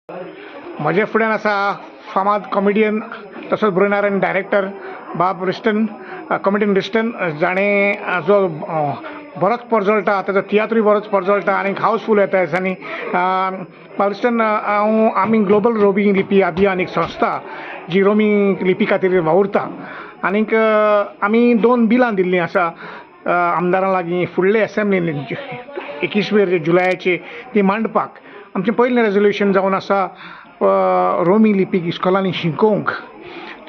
म्हजे फुड्यान आसा फामाद कॉमेडियन तसोच बरोवणार आनी डायरेक्टर बाब रिस्टन, कॉमेडियन रिस्टन, जाणें जो बरोच परजळटा, ताचो तियात्रूय बरोच परजळटा आनी हावसफूल येता दिसांनी. बाब रिस्टन, आमी ग्लोबल रोमी लिपी अभियान एक संस्था जी रोमी लिपी खातीर वावुरता. आनीक आमी 2 बिलां दिल्लीं आसा आमदारां लागीं फुडले असेंब्लीन 21 जुलयाचे ती मांडपाक. आमचें पयलें रेजोल्युशन जावन आसा रोमी लिपी इस्कॉलांनी शिकोवंक.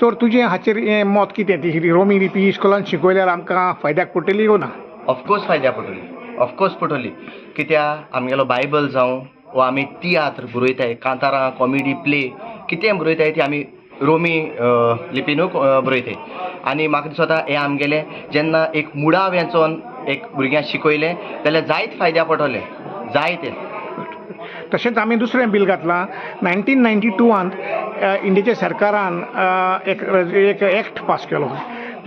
तर तुजें हाचेर हें मत कितें? ती रोमी लिपी इस्कॉलांत शिकयल्यार आमकां फायद्याक पडटली वो ना? ऑफकोर्स फायद्याक पडटली, ऑफकोर्स पडटली. कित्याक आमगेलो बायबल जावं वो आमी तियात्र बरयताय, कांतारां, कॉमेडी, प्ले कितें बरयताय ती आमी रोमी लिपीनूच बरयताय. आनी म्हाका दिसता हें आमगेलें जेन्ना एक मुडाव हेचोन एक भुरग्यांक शिकयलें जाल्यार जायत फायद्याक पडटलें, जायतें. तशेंच आमी दुसरें बिल घातलां 1992 इंडियेच्या सरकारान एक एक्ट पास केलो.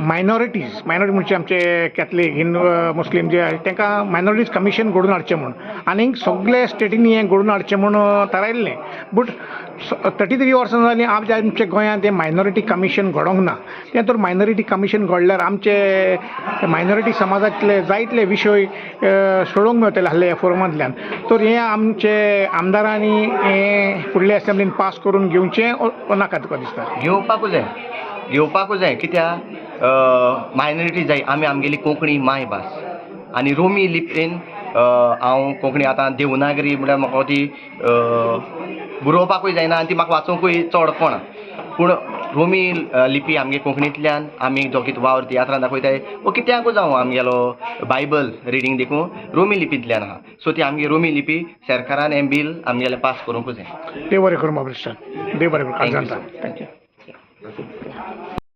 मायनॉरिटी म्हणजे आमचे कॅथलीक, हिंदू, मुस्लीम जे तांकां मायनॉरिटीज कमिशन घडोवन हाडचें म्हूण आनीक सगळे स्टेटींनी हें घडोवन हाडचें म्हूण थारायल्लें. बट 33 वर्सां जालीं आमच्या गोंयांत हें मायनॉरिटी कमिशन घडोवंक ना. तें तर मायनॉरिटी कमिशन घडल्यार आमचे मायनॉरिटी समाजांतले जायतले विशय सोडोवंक मेळटले आहले ह्या फोरमांतल्यान. तर हें आमचे आमदारांनी हें फुडले असेंब्लीन पास करून घेवचें वो नाका तुका दिसता? घेवपाकूच जाय. कित्याक मायनॉरिटी जाय. आमी आमगेली कोंकणी मायभास आनी रोमी लिपीन हांव कोंकणी आतां देवनागरी म्हळ्यार म्हाका ती बरोवपाकूय जायना आनी ती म्हाका वाचोवंकूय चड कळना. पूण रोमी लिपी आमगे कोंकणींतल्यान आमी जो कितें वावर तियात्रान दाखयताय वो कित्याकूय जावं आमगेलो बायबल रिडींग देखून रोमी लिपींतल्यान आहा. सो ती आमगे रोमी लिपी सरकारान हें बिल आमगेलें पास करूंकूच जाय. देव बरें करूं बाब रिस्टन, देव बरें करूं. थँक्यू.